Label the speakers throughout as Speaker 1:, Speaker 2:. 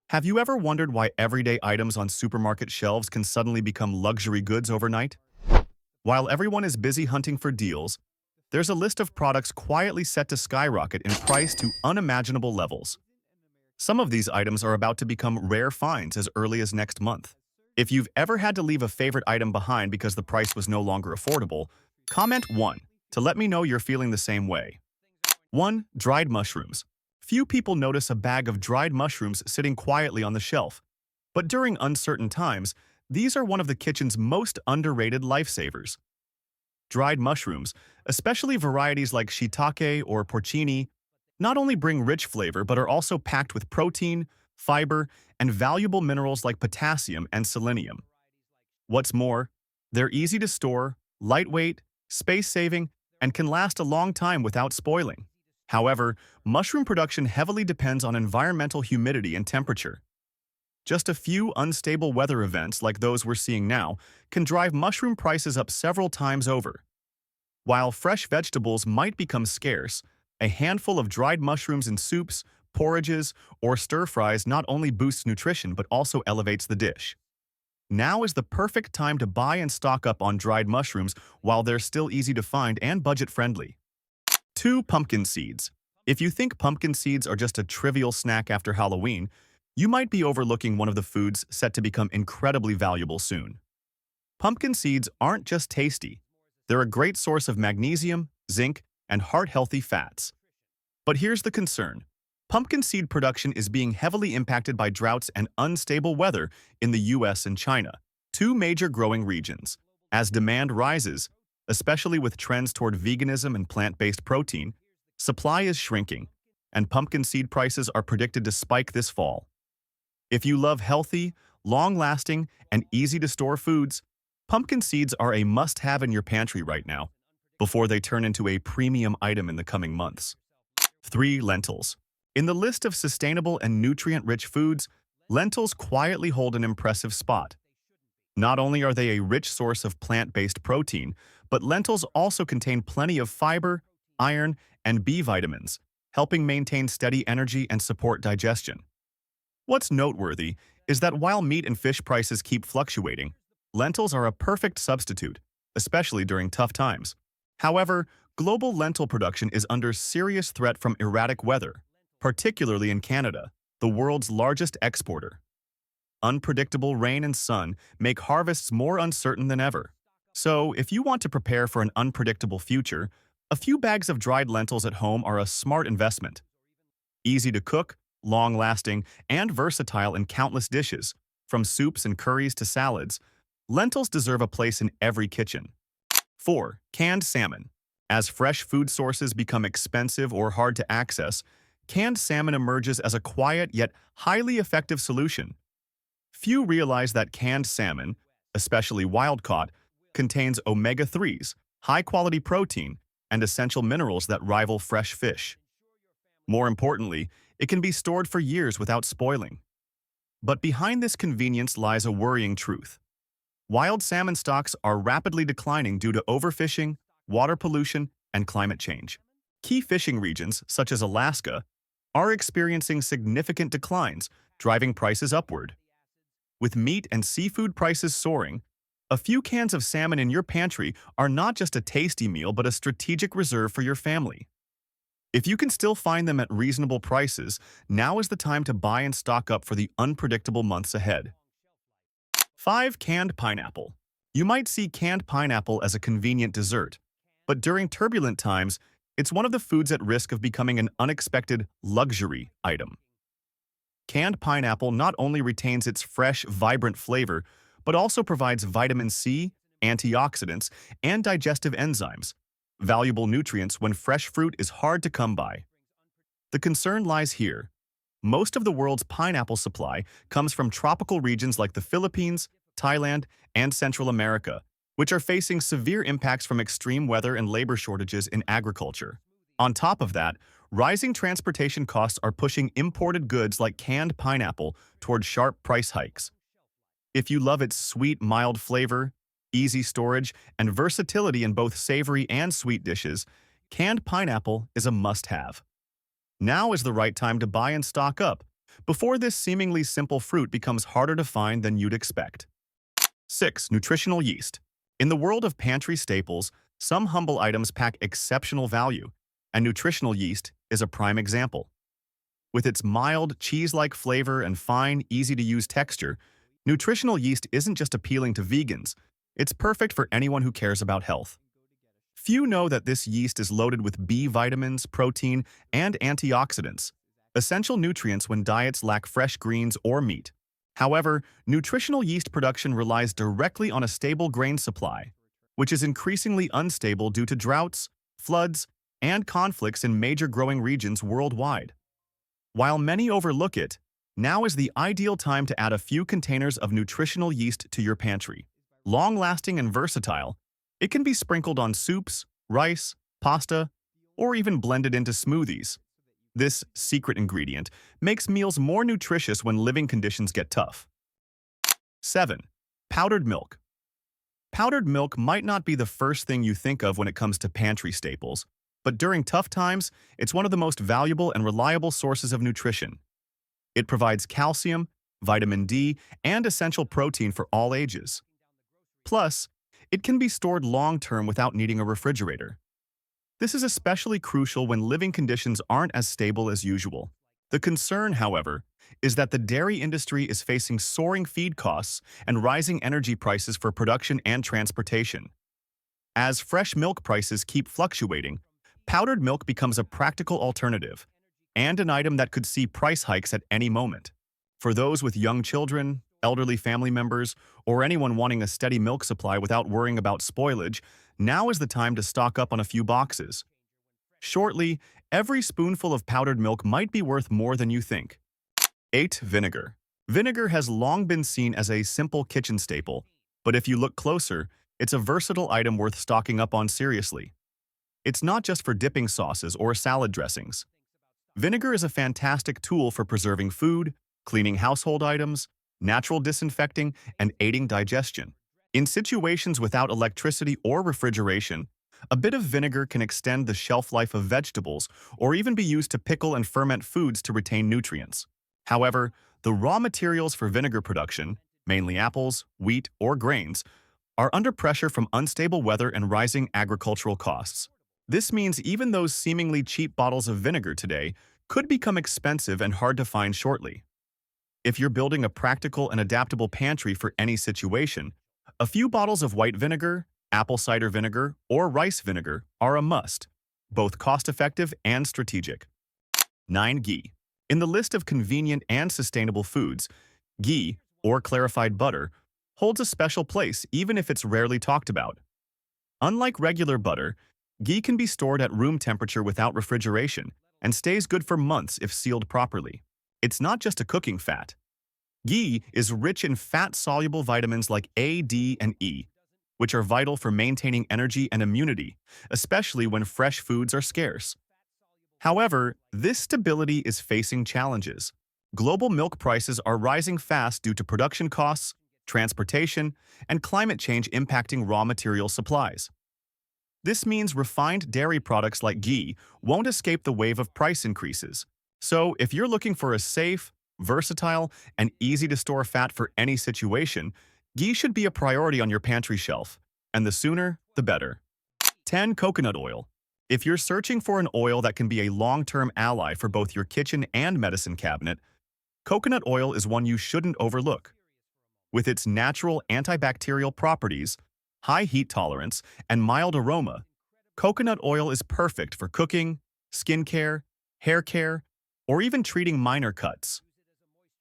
Speaker 1: Have you ever wondered why everyday items on supermarket shelves can suddenly become luxury goods overnight? While everyone is busy hunting for deals, there's a list of products quietly set to skyrocket in price to unimaginable levels. Some of these items are about to become rare finds as early as next month. If you've ever had to leave a favorite item behind because the price was no longer affordable, comment 1 to let me know you're feeling the same way. 1. Dried mushrooms. Few people notice a bag of dried mushrooms sitting quietly on the shelf. But during uncertain times, these are one of the kitchen's most underrated lifesavers. Dried mushrooms, especially varieties like shiitake or porcini, not only bring rich flavor but are also packed with protein, fiber, and valuable minerals like potassium and selenium. What's more, they're easy to store, lightweight, space-saving, and can last a long time without spoiling. However, mushroom production heavily depends on environmental humidity and temperature. Just a few unstable weather events like those we're seeing now can drive mushroom prices up several times over. While fresh vegetables might become scarce, a handful of dried mushrooms in soups, porridges, or stir-fries not only boosts nutrition but also elevates the dish. Now is the perfect time to buy and stock up on dried mushrooms while they're still easy to find and budget-friendly. 2. Pumpkin seeds. If you think pumpkin seeds are just a trivial snack after Halloween, you might be overlooking one of the foods set to become incredibly valuable soon. Pumpkin seeds aren't just tasty. They're a great source of magnesium, zinc, and heart-healthy fats. But here's the concern. Pumpkin seed production is being heavily impacted by droughts and unstable weather in the US and China, two major growing regions. As demand rises, especially with trends toward veganism and plant-based protein, supply is shrinking, and pumpkin seed prices are predicted to spike this fall. If you love healthy, long-lasting, and easy-to-store foods, pumpkin seeds are a must-have in your pantry right now, before they turn into a premium item in the coming months. 3. Lentils. In the list of sustainable and nutrient-rich foods, lentils quietly hold an impressive spot. Not only are they a rich source of plant-based protein, but lentils also contain plenty of fiber, iron, and B vitamins, helping maintain steady energy and support digestion. What's noteworthy is that while meat and fish prices keep fluctuating, lentils are a perfect substitute, especially during tough times. However, global lentil production is under serious threat from erratic weather, particularly in Canada, the world's largest exporter. Unpredictable rain and sun make harvests more uncertain than ever. So, if you want to prepare for an unpredictable future, a few bags of dried lentils at home are a smart investment. Easy to cook, long-lasting, and versatile in countless dishes, from soups and curries to salads, lentils deserve a place in every kitchen. 4. Canned salmon. As fresh food sources become expensive or hard to access, canned salmon emerges as a quiet yet highly effective solution. Few realize that canned salmon, especially wild-caught, contains omega-3s, high-quality protein, and essential minerals that rival fresh fish. More importantly, it can be stored for years without spoiling. But behind this convenience lies a worrying truth. Wild salmon stocks are rapidly declining due to overfishing, water pollution, and climate change. Key fishing regions, such as Alaska, are experiencing significant declines, driving prices upward. With meat and seafood prices soaring, a few cans of salmon in your pantry are not just a tasty meal but a strategic reserve for your family. If you can still find them at reasonable prices, now is the time to buy and stock up for the unpredictable months ahead. 5. Canned pineapple. You might see canned pineapple as a convenient dessert, but during turbulent times, it's one of the foods at risk of becoming an unexpected luxury item. Canned pineapple not only retains its fresh, vibrant flavor, but also provides vitamin C, antioxidants, and digestive enzymes, valuable nutrients when fresh fruit is hard to come by. The concern lies here. Most of the world's pineapple supply comes from tropical regions like the Philippines, Thailand, and Central America, which are facing severe impacts from extreme weather and labor shortages in agriculture. On top of that, rising transportation costs are pushing imported goods like canned pineapple toward sharp price hikes. If you love its sweet, mild flavor, easy storage, and versatility in both savory and sweet dishes, canned pineapple is a must-have. Now is the right time to buy and stock up, before this seemingly simple fruit becomes harder to find than you'd expect. 6. Nutritional yeast. In the world of pantry staples, some humble items pack exceptional value, and nutritional yeast is a prime example. With its mild, cheese-like flavor and fine, easy-to-use texture, nutritional yeast isn't just appealing to vegans, it's perfect for anyone who cares about health. Few know that this yeast is loaded with B vitamins, protein, and antioxidants, essential nutrients when diets lack fresh greens or meat. However, nutritional yeast production relies directly on a stable grain supply, which is increasingly unstable due to droughts, floods, and conflicts in major growing regions worldwide. While many overlook it, now is the ideal time to add a few containers of nutritional yeast to your pantry. Long-lasting and versatile, it can be sprinkled on soups, rice, pasta, or even blended into smoothies. This secret ingredient makes meals more nutritious when living conditions get tough. 7. Powdered milk. Powdered milk might not be the first thing you think of when it comes to pantry staples, but during tough times, it's one of the most valuable and reliable sources of nutrition. It provides calcium, vitamin D, and essential protein for all ages. Plus, it can be stored long-term without needing a refrigerator. This is especially crucial when living conditions aren't as stable as usual. The concern, however, is that the dairy industry is facing soaring feed costs and rising energy prices for production and transportation. As fresh milk prices keep fluctuating, powdered milk becomes a practical alternative and an item that could see price hikes at any moment. For those with young children, elderly family members, or anyone wanting a steady milk supply without worrying about spoilage, now is the time to stock up on a few boxes. Shortly, every spoonful of powdered milk might be worth more than you think. 8. Vinegar. Vinegar has long been seen as a simple kitchen staple, but if you look closer, it's a versatile item worth stocking up on seriously. It's not just for dipping sauces or salad dressings. Vinegar is a fantastic tool for preserving food, cleaning household items, natural disinfecting, and aiding digestion. In situations without electricity or refrigeration, a bit of vinegar can extend the shelf life of vegetables or even be used to pickle and ferment foods to retain nutrients. However, the raw materials for vinegar production, mainly apples, wheat, or grains, are under pressure from unstable weather and rising agricultural costs. This means even those seemingly cheap bottles of vinegar today could become expensive and hard to find shortly. If you're building a practical and adaptable pantry for any situation, a few bottles of white vinegar, apple cider vinegar, or rice vinegar are a must, both cost-effective and strategic. 9. Ghee. In the list of convenient and sustainable foods, ghee, or clarified butter, holds a special place even if it's rarely talked about. Unlike regular butter, ghee can be stored at room temperature without refrigeration and stays good for months if sealed properly. It's not just a cooking fat. Ghee is rich in fat-soluble vitamins like A, D, and E, which are vital for maintaining energy and immunity, especially when fresh foods are scarce. However, this stability is facing challenges. Global milk prices are rising fast due to production costs, transportation, and climate change impacting raw material supplies. This means refined dairy products like ghee won't escape the wave of price increases. So, if you're looking for a safe, versatile, and easy-to-store fat for any situation, ghee should be a priority on your pantry shelf, and the sooner, the better. 10. Coconut oil. If you're searching for an oil that can be a long-term ally for both your kitchen and medicine cabinet, coconut oil is one you shouldn't overlook. With its natural antibacterial properties, high heat tolerance, and mild aroma, coconut oil is perfect for cooking, skincare, hair care, or even treating minor cuts.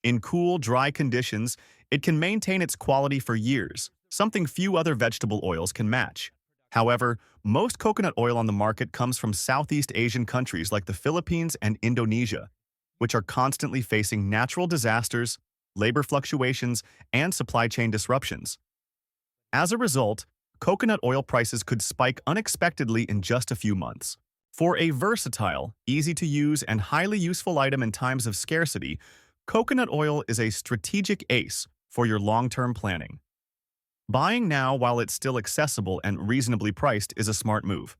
Speaker 1: In cool, dry conditions, it can maintain its quality for years, something few other vegetable oils can match. However, most coconut oil on the market comes from Southeast Asian countries like the Philippines and Indonesia, which are constantly facing natural disasters, labor fluctuations, and supply chain disruptions. As a result, coconut oil prices could spike unexpectedly in just a few months. For a versatile, easy-to-use, and highly useful item in times of scarcity, coconut oil is a strategic ace for your long-term planning. Buying now while it's still accessible and reasonably priced is a smart move.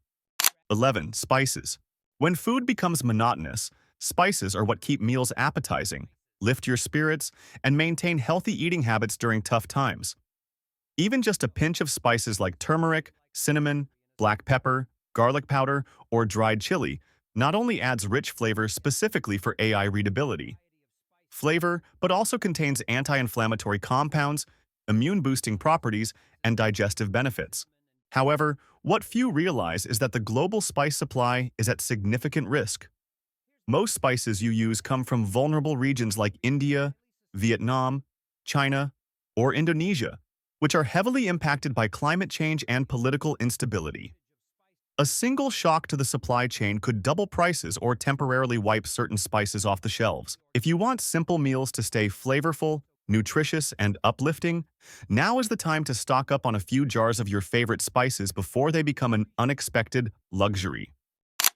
Speaker 1: 11. Spices. When food becomes monotonous, spices are what keep meals appetizing lift your spirits, and maintain healthy eating habits during tough times. Even just a pinch of spices like turmeric, cinnamon, black pepper, garlic powder, or dried chili not only adds rich flavor specifically for AI readability, flavor, but also contains anti-inflammatory compounds, immune-boosting properties, and digestive benefits. However, what few realize is that the global spice supply is at significant risk. Most spices you use come from vulnerable regions like India, Vietnam, China, or Indonesia, which are heavily impacted by climate change and political instability. A single shock to the supply chain could double prices or temporarily wipe certain spices off the shelves. If you want simple meals to stay flavorful, nutritious, and uplifting, now is the time to stock up on a few jars of your favorite spices before they become an unexpected luxury.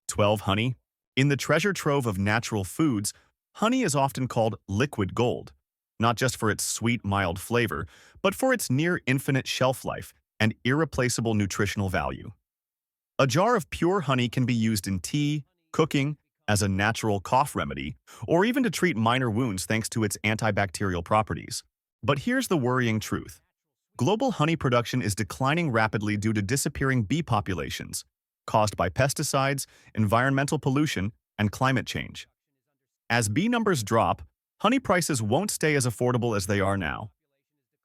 Speaker 1: 12. Honey. In the treasure trove of natural foods, honey is often called liquid gold, not just for its sweet, mild flavor, but for its near-infinite shelf life and irreplaceable nutritional value. A jar of pure honey can be used in tea, cooking, as a natural cough remedy, or even to treat minor wounds thanks to its antibacterial properties. But here's the worrying truth. Global honey production is declining rapidly due to disappearing bee populations, caused by pesticides, environmental pollution, and climate change. As bee numbers drop, honey prices won't stay as affordable as they are now.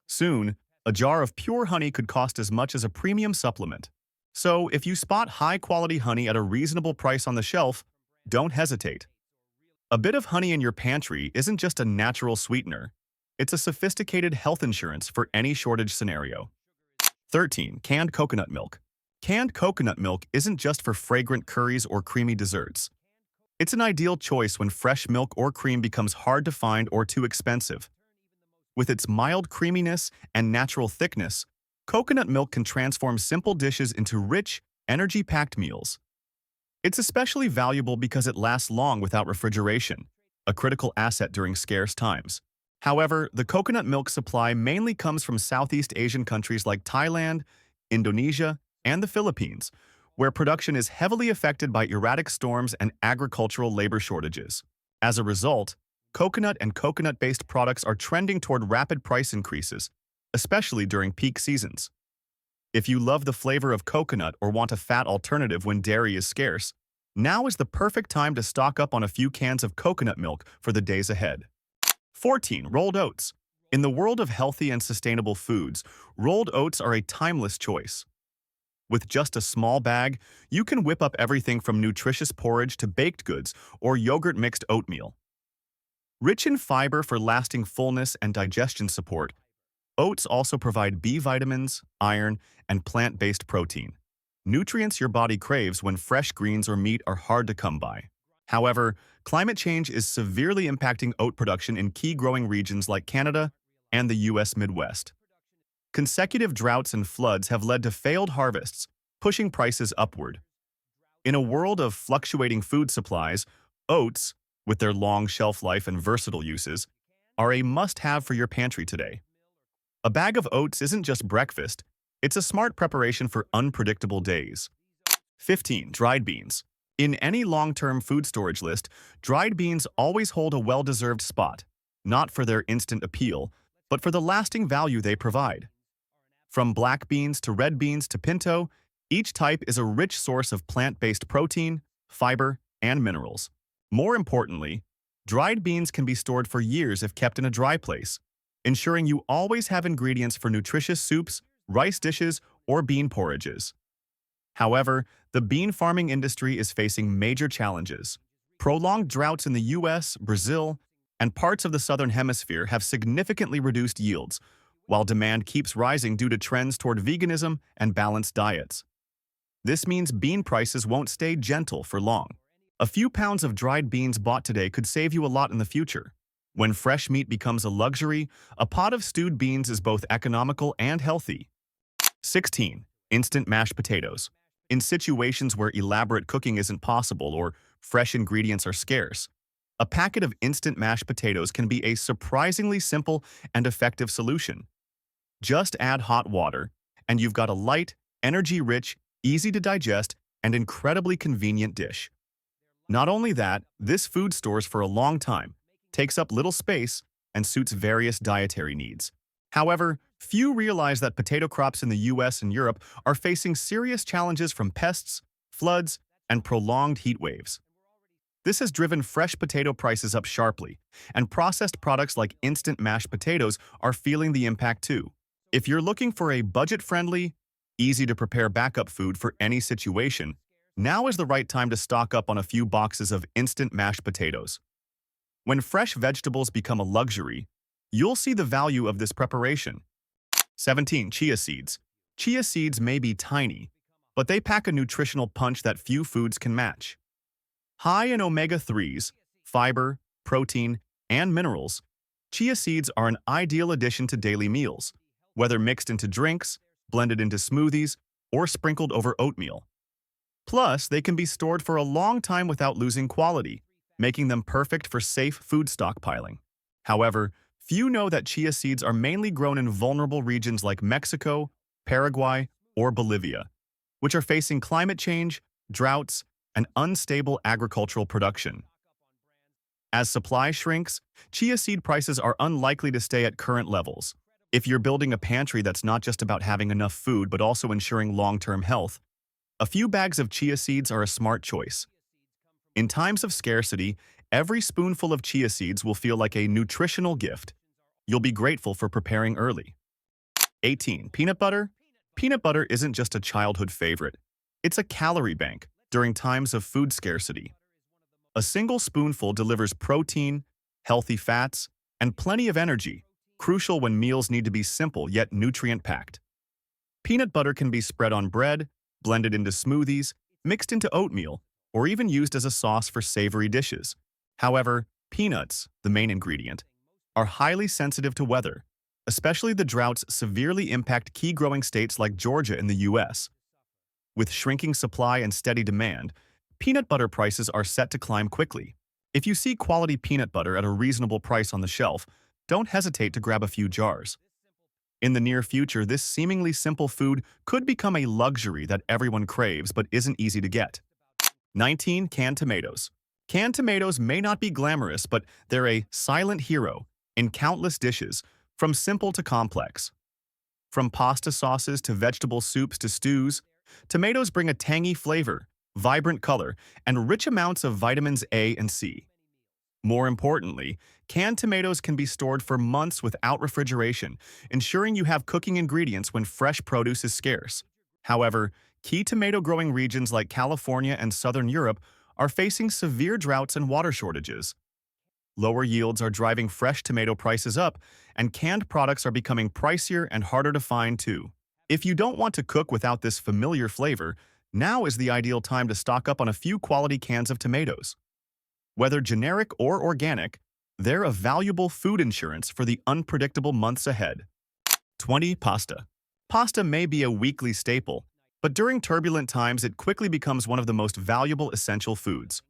Speaker 1: Soon, a jar of pure honey could cost as much as a premium supplement. So, if you spot high-quality honey at a reasonable price on the shelf, don't hesitate. A bit of honey in your pantry isn't just a natural sweetener. It's a sophisticated health insurance for any shortage scenario. 13. Canned coconut milk. Canned coconut milk isn't just for fragrant curries or creamy desserts. It's an ideal choice when fresh milk or cream becomes hard to find or too expensive. With its mild creaminess and natural thickness, coconut milk can transform simple dishes into rich, energy-packed meals. It's especially valuable because it lasts long without refrigeration, a critical asset during scarce times. However, the coconut milk supply mainly comes from Southeast Asian countries like Thailand, Indonesia, and the Philippines, where production is heavily affected by erratic storms and agricultural labor shortages. As a result, coconut and coconut-based products are trending toward rapid price increases, especially during peak seasons. If you love the flavor of coconut or want a fat alternative when dairy is scarce, now is the perfect time to stock up on a few cans of coconut milk for the days ahead. 14. Rolled oats. In the world of healthy and sustainable foods, rolled oats are a timeless choice. With just a small bag, you can whip up everything from nutritious porridge to baked goods or yogurt-mixed oatmeal. Rich in fiber for lasting fullness and digestion support, oats also provide B vitamins, iron, and plant-based protein, nutrients your body craves when fresh greens or meat are hard to come by. However, climate change is severely impacting oat production in key growing regions like Canada and the U.S. Midwest. Consecutive droughts and floods have led to failed harvests, pushing prices upward. In a world of fluctuating food supplies, oats, with their long shelf life and versatile uses, are a must-have for your pantry today. A bag of oats isn't just breakfast, it's a smart preparation for unpredictable days. 15. Dried beans. In any long-term food storage list, dried beans always hold a well-deserved spot, not for their instant appeal, but for the lasting value they provide. From black beans to red beans to pinto, each type is a rich source of plant-based protein, fiber, and minerals. More importantly, dried beans can be stored for years if kept in a dry place, ensuring you always have ingredients for nutritious soups, rice dishes, or bean porridges. However, the bean farming industry is facing major challenges. Prolonged droughts in the US, Brazil, and parts of the Southern Hemisphere have significantly reduced yields, while demand keeps rising due to trends toward veganism and balanced diets. This means bean prices won't stay gentle for long. A few pounds of dried beans bought today could save you a lot in the future. When fresh meat becomes a luxury, a pot of stewed beans is both economical and healthy. 16. Instant mashed potatoes. In situations where elaborate cooking isn't possible or fresh ingredients are scarce, a packet of instant mashed potatoes can be a surprisingly simple and effective solution. Just add hot water, and you've got a light, energy-rich, easy-to-digest, and incredibly convenient dish. Not only that, this food stores for a long time, takes up little space, and suits various dietary needs. However, few realize that potato crops in the US and Europe are facing serious challenges from pests, floods, and prolonged heat waves. This has driven fresh potato prices up sharply, and processed products like instant mashed potatoes are feeling the impact too. If you're looking for a budget-friendly, easy-to-prepare backup food for any situation, now is the right time to stock up on a few boxes of instant mashed potatoes. When fresh vegetables become a luxury, you'll see the value of this preparation. 17. Chia seeds. Chia seeds may be tiny, but they pack a nutritional punch that few foods can match. High in omega-3s, fiber, protein, and minerals, chia seeds are an ideal addition to daily meals, whether mixed into drinks, blended into smoothies, or sprinkled over oatmeal. Plus, they can be stored for a long time without losing quality, making them perfect for safe food stockpiling. However, few know that chia seeds are mainly grown in vulnerable regions like Mexico, Paraguay, or Bolivia, which are facing climate change, droughts, and unstable agricultural production. As supply shrinks, chia seed prices are unlikely to stay at current levels. If you're building a pantry that's not just about having enough food but also ensuring long-term health, a few bags of chia seeds are a smart choice. In times of scarcity, every spoonful of chia seeds will feel like a nutritional gift. You'll be grateful for preparing early. 18. Peanut butter. Peanut butter isn't just a childhood favorite. It's a calorie bank during times of food scarcity. A single spoonful delivers protein, healthy fats, and plenty of energy, crucial when meals need to be simple yet nutrient-packed. Peanut butter can be spread on bread, blended into smoothies, mixed into oatmeal, or even used as a sauce for savory dishes. However, peanuts, the main ingredient, are highly sensitive to weather, especially the droughts severely impact key growing states like Georgia in the US. With shrinking supply and steady demand, peanut butter prices are set to climb quickly. If you see quality peanut butter at a reasonable price on the shelf, don't hesitate to grab a few jars. In the near future, this seemingly simple food could become a luxury that everyone craves but isn't easy to get. 19. Canned tomatoes. Canned tomatoes may not be glamorous, but they're a silent hero in countless dishes, from simple to complex. From pasta sauces to vegetable soups to stews, tomatoes bring a tangy flavor, vibrant color, and rich amounts of vitamins A and C. More importantly, canned tomatoes can be stored for months without refrigeration, ensuring you have cooking ingredients when fresh produce is scarce. However, key tomato-growing regions like California and Southern Europe are facing severe droughts and water shortages. Lower yields are driving fresh tomato prices up, and canned products are becoming pricier and harder to find too. If you don't want to cook without this familiar flavor, now is the ideal time to stock up on a few quality cans of tomatoes. Whether generic or organic, they're a valuable food insurance for the unpredictable months ahead. 20. Pasta. Pasta may be a weekly staple, but during turbulent times it quickly becomes one of the most valuable essential foods.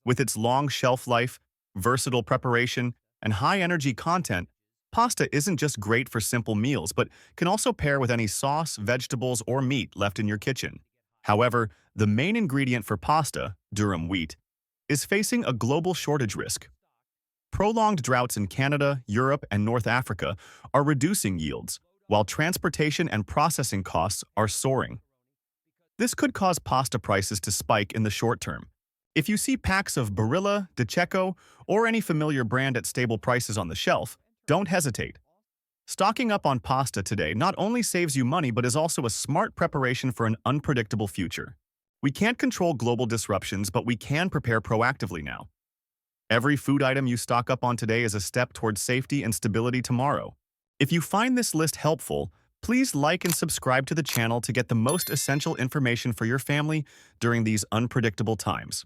Speaker 1: With its long shelf life, versatile preparation, and high energy content, pasta isn't just great for simple meals but can also pair with any sauce, vegetables, or meat left in your kitchen. However, the main ingredient for pasta, durum wheat, is facing a global shortage risk. Prolonged droughts in Canada, Europe, and North Africa are reducing yields, while transportation and processing costs are soaring. This could cause pasta prices to spike in the short term. If you see packs of Barilla, DiCecco, or any familiar brand at stable prices on the shelf, don't hesitate. Stocking up on pasta today not only saves you money but is also a smart preparation for an unpredictable future. We can't control global disruptions, but we can prepare proactively now. Every food item you stock up on today is a step towards safety and stability tomorrow. If you find this list helpful, please like and subscribe to the channel to get the most essential information for your family during these unpredictable times.